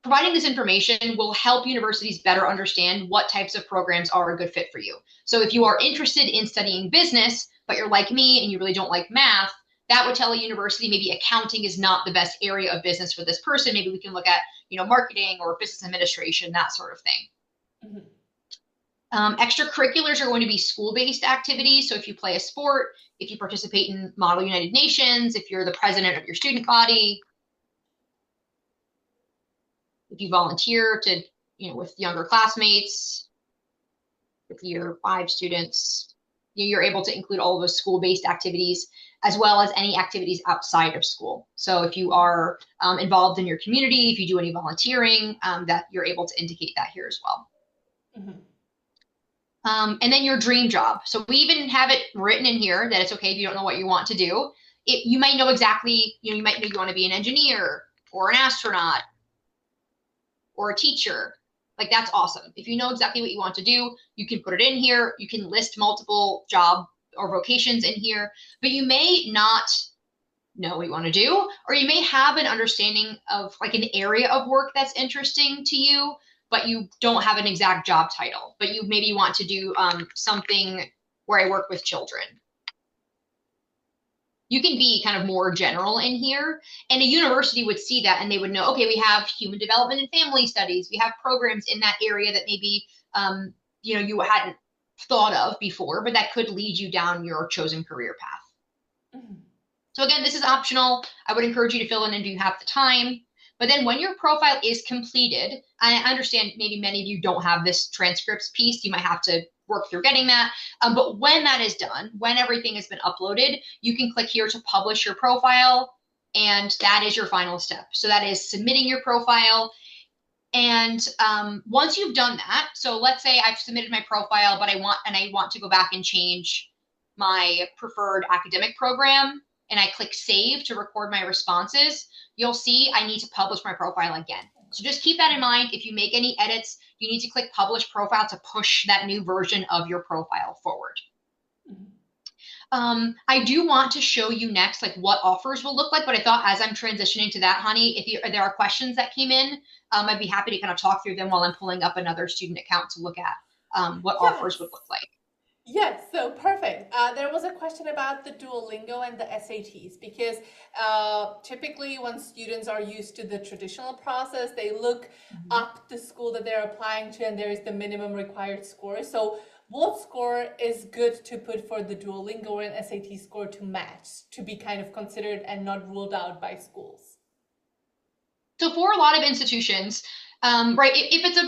providing this information will help universities better understand what types of programs are a good fit for you. So if you are interested in studying business, but you're like me and you really don't like math, that would tell a university maybe accounting is not the best area of business for this person. Maybe we can look at, marketing or business administration, that sort of thing. Mm-hmm. Extracurriculars are going to be school-based activities. So if you play a sport, if you participate in Model United Nations, if you're the president of your student body, if you volunteer to, with younger classmates, with year 5 students, you're able to include all of those school-based activities, as well as any activities outside of school. So if you are involved in your community, if you do any volunteering, that you're able to indicate that here as well. Mm-hmm. And then your dream job. So we even have it written in here that it's okay if you don't know what you want to do. You might know exactly, you might know you want to be an engineer or an astronaut or a teacher. Like, that's awesome. If you know exactly what you want to do, you can put it in here. You can list multiple job or vocations in here, but you may not know what you want to do, or you may have an understanding of like an area of work that's interesting to you, but you don't have an exact job title, but you maybe want to do something where I work with children. You can be kind of more general in here, and a university would see that and they would know, okay, we have human development and family studies. We have programs in that area that maybe, you hadn't thought of before, but that could lead you down your chosen career path. Mm-hmm. So again, this is optional. I would encourage you to fill in if you have the time. But then when your profile is completed, I understand maybe many of you don't have this transcripts piece. You might have to work through getting that. But when that is done, when everything has been uploaded, you can click here to publish your profile. And that is your final step. So that is submitting your profile. And once you've done that, so let's say I've submitted my profile, but I want to go back and change my preferred academic program, and I click save to record my responses, you'll see I need to publish my profile again. So just keep that in mind. If you make any edits, you need to click publish profile to push that new version of your profile forward. Mm-hmm. I do want to show you next, like what offers will look like, but I thought as I'm transitioning to that, honey, if there are questions that came in, I'd be happy to kind of talk through them while I'm pulling up another student account to look at what offers would look like. Yes, so perfect. There was a question about the Duolingo and the SATs, because typically when students are used to the traditional process, they look up the school that they're applying to, and there is the minimum required score. So what score is good to put for the Duolingo and SAT score to match, to be kind of considered and not ruled out by schools? So for a lot of institutions, right, if it's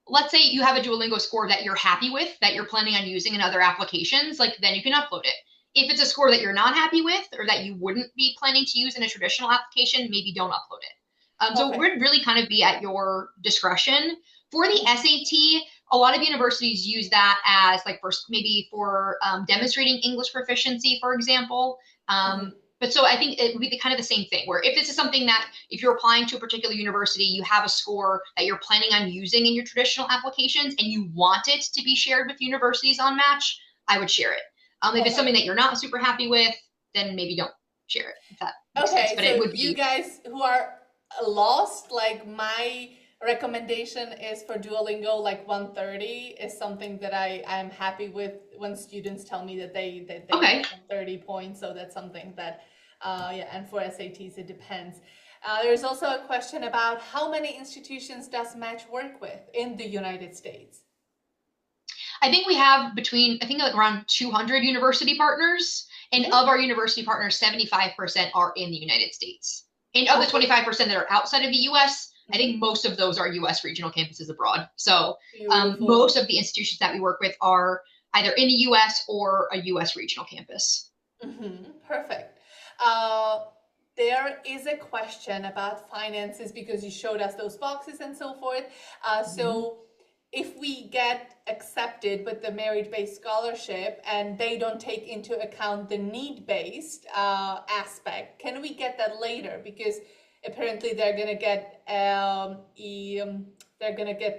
let's say you have a Duolingo score that you're happy with, that you're planning on using in other applications, like then you can upload it. If it's a score that you're not happy with, or that you wouldn't be planning to use in a traditional application, maybe don't upload it. So it would really kind of be at your discretion. For the SAT, a lot of universities use that as like maybe for demonstrating English proficiency, for example. But so I think it would be kind of the same thing, where if this is something that if you're applying to a particular university, you have a score that you're planning on using in your traditional applications and you want it to be shared with universities on Match, I would share it. If it's something that you're not super happy with, then maybe don't share it, if that makes sense. But so it would be... you guys who are lost, like my recommendation is for Duolingo, like 130 is something that I'm happy with when students tell me that they get 130 points. So that's something that, and for SATs, it depends. There's also a question about how many institutions does Match work with in the United States? I think we have like around 200 university partners, and of our university partners, 75% are in the United States. And of the 25% that are outside of the US, I think most of those are US regional campuses abroad. So most of the institutions that we work with are either in the US or a US regional campus. Perfect. There is a question about finances, because you showed us those boxes and so forth. So if we get accepted with the merit-based scholarship and they don't take into account the need-based aspect, can we get that later? Because apparently they're gonna get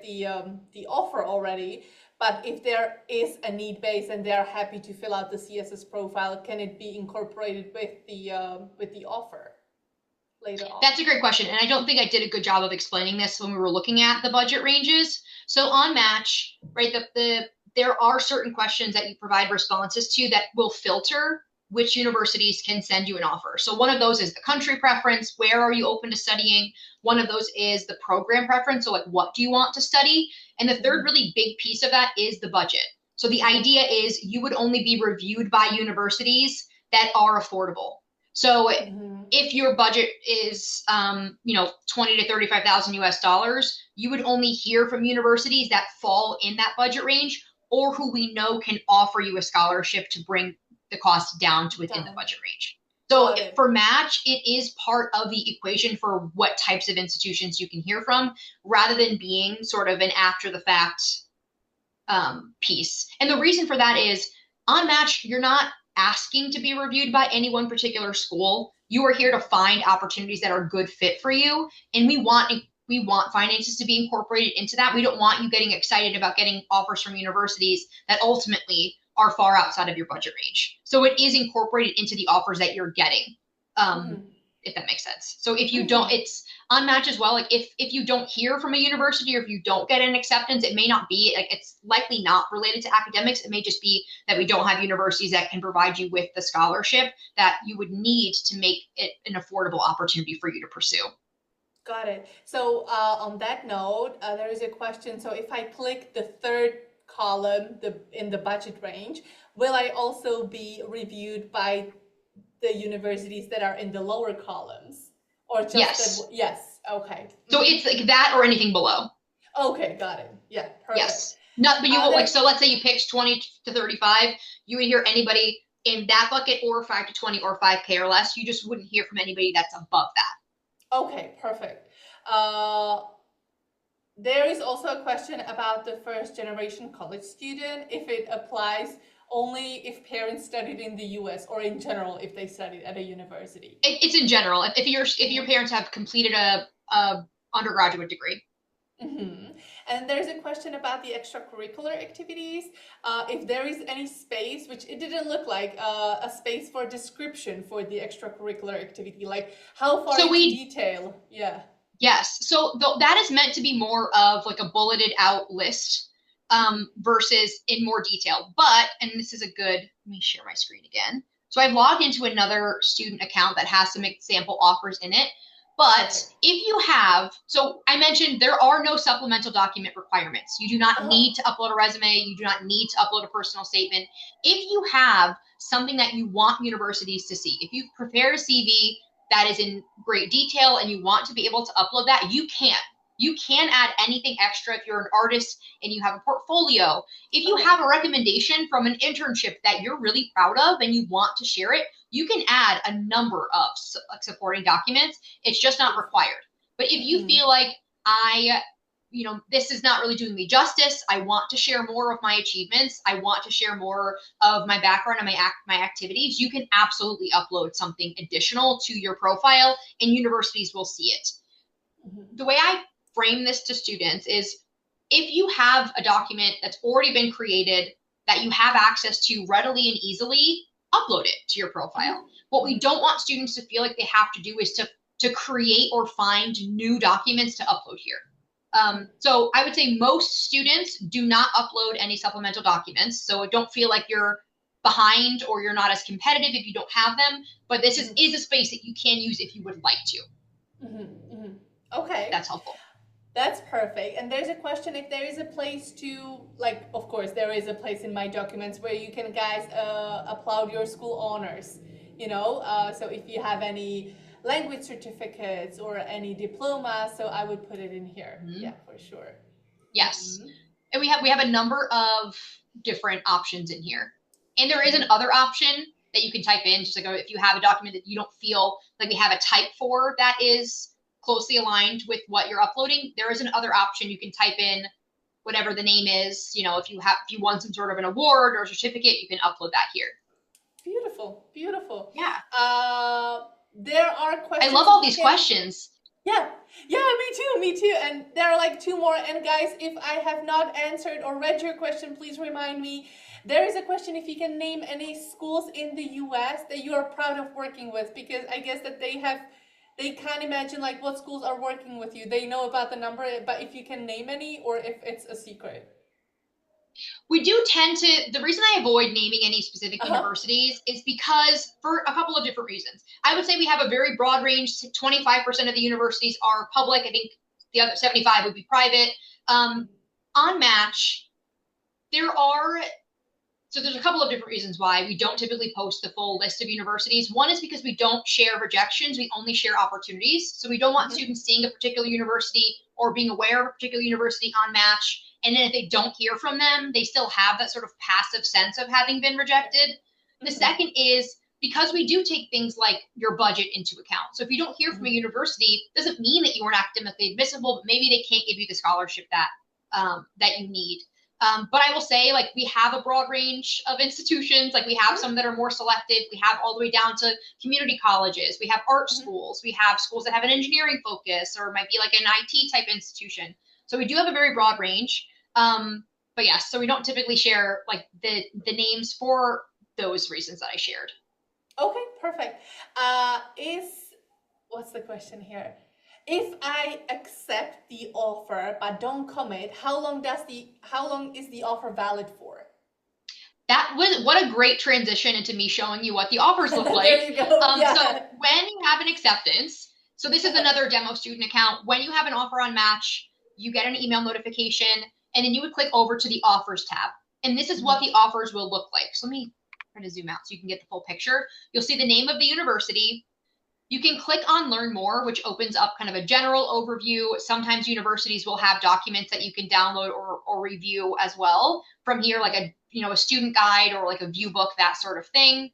the offer already. But if there is a need base and they're happy to fill out the CSS profile, can it be incorporated with the offer later on? That's a great question, and I don't think I did a good job of explaining this when we were looking at the budget ranges. So on Match, right, there are certain questions that you provide responses to that will filter which universities can send you an offer. So one of those is the country preference. Where are you open to studying? One of those is the program preference. So like, what do you want to study? And the third really big piece of that is the budget. So the idea is you would only be reviewed by universities that are affordable. So if your budget is, 20 to 35,000 US dollars, you would only hear from universities that fall in that budget range, or who we know can offer you a scholarship to bring the cost down to within the budget range. So for Match, it is part of the equation for what types of institutions you can hear from, rather than being sort of an after the fact piece. And the reason for that is on Match, you're not asking to be reviewed by any one particular school. You are here to find opportunities that are a good fit for you. And we want finances to be incorporated into that. We don't want you getting excited about getting offers from universities that ultimately are far outside of your budget range. So it is incorporated into the offers that you're getting, if that makes sense. So if you don't, it's on Match as well, like if you don't hear from a university or if you don't get an acceptance, it may not be like it's likely not related to academics. It may just be that we don't have universities that can provide you with the scholarship that you would need to make it an affordable opportunity for you to pursue. Got it. So on that note, there is a question. So if I click the third column, in the budget range, will I also be reviewed by the universities that are in the lower columns, or just Yes. yes? Okay. So it's like that or anything below. Okay, got it. Yeah, perfect. Yes. Not, but you will like, so let's say you picked 20 to 35, you would hear anybody in that bucket or 5 to 20 or 5K or less. You just wouldn't hear from anybody that's above that. Okay, perfect. There is also a question about the first generation college student, if it applies only if parents studied in the US or in general if they studied at a university. It's in general. If your parents have completed a undergraduate degree. Mm-hmm. And there's a question about the extracurricular activities. If there is any space, which it didn't look like a space for description for the extracurricular activity, like how far into detail? Yeah. Yes. So that is meant to be more of like a bulleted out list versus in more detail. But, and this is a good, let me share my screen again. So I've logged into another student account that has some example offers in it. But if you have, so I mentioned there are no supplemental document requirements. You do not need to upload a resume. You do not need to upload a personal statement. If you have something that you want universities to see, if you've prepared a CV that is in great detail and you want to be able to upload that, you can. You can add anything extra if you're an artist and you have a portfolio. If you have a recommendation from an internship that you're really proud of and you want to share it, you can add a number of supporting documents. It's just not required. But if you feel like this is not really doing me justice, I want to share more of my achievements, I want to share more of my background and my activities, you can absolutely upload something additional to your profile and universities will see it. The way I frame this to students is if you have a document that's already been created that you have access to readily and easily, upload it to your profile. What we don't want students to feel like they have to do is to create or find new documents to upload here. So I would say most students do not upload any supplemental documents. So don't feel like you're behind or you're not as competitive if you don't have them. But this is a space that you can use if you would like to. Okay. That's helpful. That's perfect. And there's a question if there is a place to, like, of course, there is a place in my documents where you can, guys, upload your school honors, so if you have any language certificates or any diploma, so I would put it in here. Yeah, for sure. Yes. And we have a number of different options in here. And there is an other option that you can type in, just like if you have a document that you don't feel like we have a type for that is closely aligned with what you're uploading, there is an other option. You can type in whatever the name is. If you won some sort of an award or certificate, you can upload that here. Beautiful. Yeah. There are questions. I love all these questions. Yeah, me too. And there are like 2 more. And guys, if I have not answered or read your question, please remind me. There is a question if you can name any schools in the US that you are proud of working with, because I guess that they can't imagine like what schools are working with you. They know about the number, but if you can name any or if it's a secret. We do tend to, the reason I avoid naming any specific universities is because for a couple of different reasons. I would say we have a very broad range. 25% of the universities are public. I think the other 75 would be private. On Match, there's a couple of different reasons why we don't typically post the full list of universities. One is because we don't share rejections. We only share opportunities. So we don't want students seeing a particular university or being aware of a particular university on Match. And then if they don't hear from them, they still have that sort of passive sense of having been rejected. The second is because we do take things like your budget into account. So if you don't hear from a university, it doesn't mean that you weren't academically admissible, but maybe they can't give you the scholarship that you need. But I will say, like, we have a broad range of institutions. Like, we have some that are more selective. We have all the way down to community colleges. We have art schools. We have schools that have an engineering focus or might be like an IT type institution. So we do have a very broad range. But yes, so we don't typically share like the names for those reasons that I shared. Okay, perfect. What's the question here? If I accept the offer but don't commit, how long is the offer valid for? That was what a great transition into me showing you what the offers look like. There you go. So Yeah. when you have an acceptance, so this is another demo student account. When you have an offer on Match, you get an email notification, and then you would click over to the offers tab. And this is what the offers will look like. So let me try to zoom out so you can get the full picture. You'll see the name of the university. You can click on Learn More, which opens up kind of a general overview. Sometimes universities will have documents that you can download or review as well from here, like a student guide or like a view book, that sort of thing.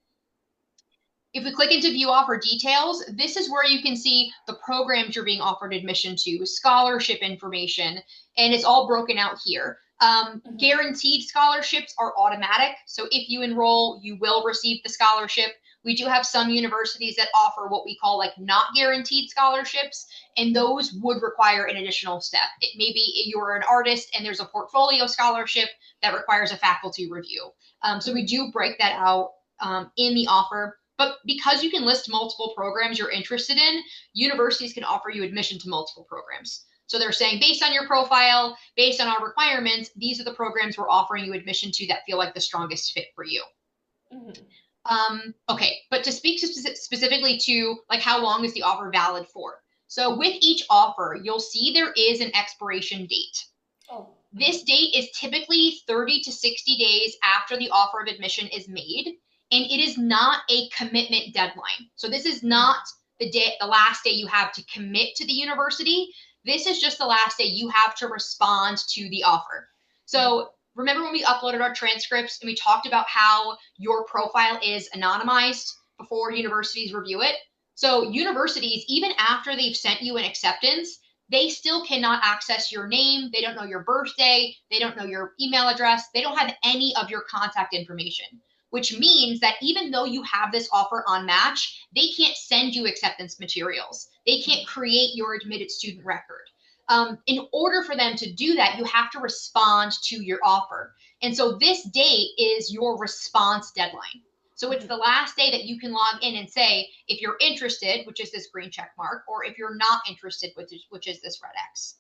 If we click into View Offer Details, this is where you can see the programs you're being offered admission to, scholarship information, and it's all broken out here. Guaranteed scholarships are automatic. So if you enroll, you will receive the scholarship. We do have some universities that offer what we call like not guaranteed scholarships, and those would require an additional step. It may be you're an artist and there's a portfolio scholarship that requires a faculty review. So we do break that out in the offer. But because you can list multiple programs you're interested in, universities can offer you admission to multiple programs. So they're saying, based on your profile, based on our requirements, these are the programs we're offering you admission to that feel like the strongest fit for you. Okay, but to speak specifically to like how long is the offer valid for? So with each offer, you'll see there is an expiration date. This date is typically 30 to 60 days after the offer of admission is made, and it is not a commitment deadline. So this is not the last day you have to commit to the university. This is just the last day you have to respond to the offer. So remember when we uploaded our transcripts and we talked about how your profile is anonymized before universities review it? So universities, even after they've sent you an acceptance, they still cannot access your name. They don't know your birthday. They don't know your email address. They don't have any of your contact information, which means that even though you have this offer on Match, they can't send you acceptance materials. They can't create your admitted student record. In order for them to do that, you have to respond to your offer. And so this date is your response deadline. So it's the last day that you can log in and say, if you're interested, which is this green check mark, or if you're not interested, which is this red X.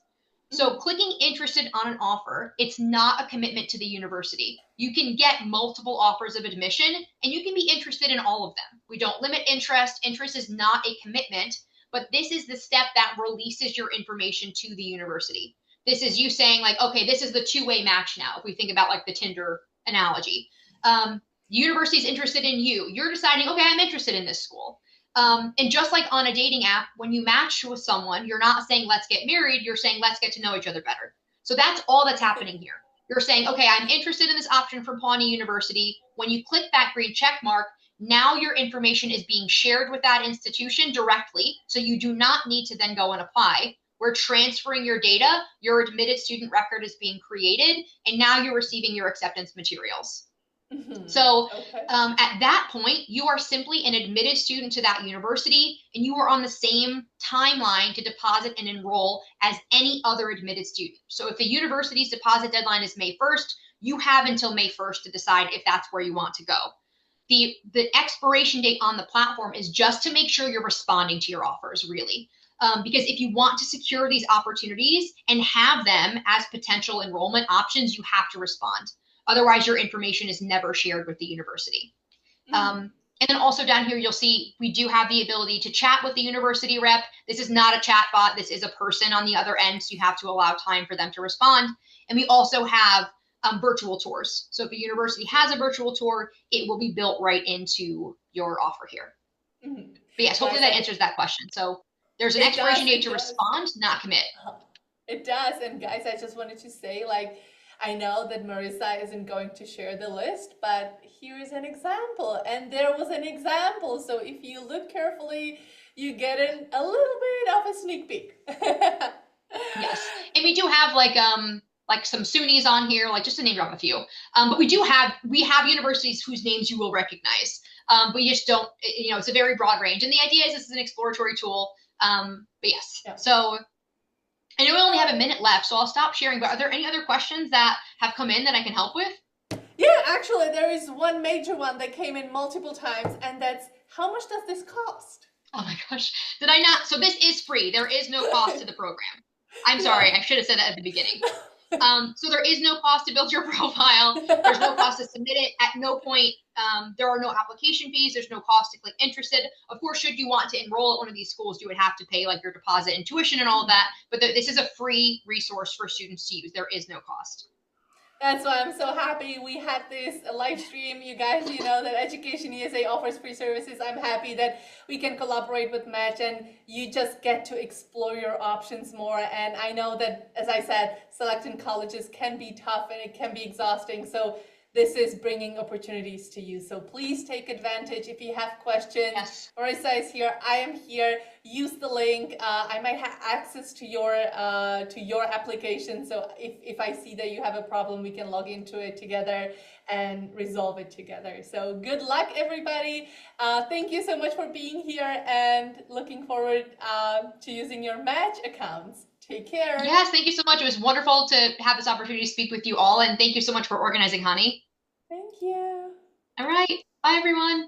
So clicking interested on an offer, it's not a commitment to the university. You can get multiple offers of admission and you can be interested in all of them. We don't limit interest. Interest is not a commitment, but this is the step that releases your information to the university. This is you saying like, okay, this is the two-way match now. If we think about like the Tinder analogy, the university is interested in you. You're deciding, okay, I'm interested in this school. And just like on a dating app, when you match with someone, you're not saying, let's get married. You're saying, let's get to know each other better. So that's all that's happening here. You're saying, okay, I'm interested in this option from Pawnee University. When you click that green check mark, now your information is being shared with that institution directly. So you do not need to then go and apply. We're transferring your data. Your admitted student record is being created. And now you're receiving your acceptance materials. So at that point, you are simply an admitted student to that university, and you are on the same timeline to deposit and enroll as any other admitted student. So if the university's deposit deadline is May 1st, you have until May 1st to decide if that's where you want to go. The expiration date on the platform is just to make sure you're responding to your offers, really. Because if you want to secure these opportunities and have them as potential enrollment options, you have to respond. Otherwise, your information is never shared with the university. And then also down here, you'll see we do have the ability to chat with the university rep. This is not a chat bot. This is a person on the other end, so you have to allow time for them to respond. And we also have virtual tours. So if a university has a virtual tour, it will be built right into your offer here. But yes, hopefully that answers that question. So there's an expiration date to respond, not commit. It does. And guys, I just wanted to say, like, I know that Marissa isn't going to share the list, but here is an example. And there was an example. So if you look carefully, you get a little bit of a sneak peek. Yes. And we do have like some SUNYs on here, like just to name drop a few. But we have universities whose names you will recognize. We just don't, it's a very broad range. And the idea is this is an exploratory tool. But yes. Yeah. So I know we only have a minute left, so I'll stop sharing, but are there any other questions that have come in that I can help with? Yeah, actually, there is one major one that came in multiple times, and that's, how much does this cost? Oh my gosh. Did I not? So this is free. There is no cost to the program. I'm Yeah. sorry. I should have said that at the beginning. So there is no cost to build your profile. There's no cost to submit it. At no point, there are no application fees. There's no cost to click interested. Of course, should you want to enroll at one of these schools, you would have to pay like your deposit and tuition and all of that. But this is a free resource for students to use. There is no cost. That's why I'm so happy we had this live stream. You guys, you know that Education USA offers free services. I'm happy that we can collaborate with Match and you just get to explore your options more. And I know that, as I said, selecting colleges can be tough and it can be exhausting. So this is bringing opportunities to you. So please take advantage. If you have questions, Yes. Marissa is here. I am here. Use the link. I might have access to your application. So if I see that you have a problem, we can log into it together and resolve it together. So good luck, everybody. Thank you so much for being here and looking forward to using your Match accounts. Take care. Yes, thank you so much. It was wonderful to have this opportunity to speak with you all, and thank you so much for organizing, honey. Thank you. All right. Bye, everyone.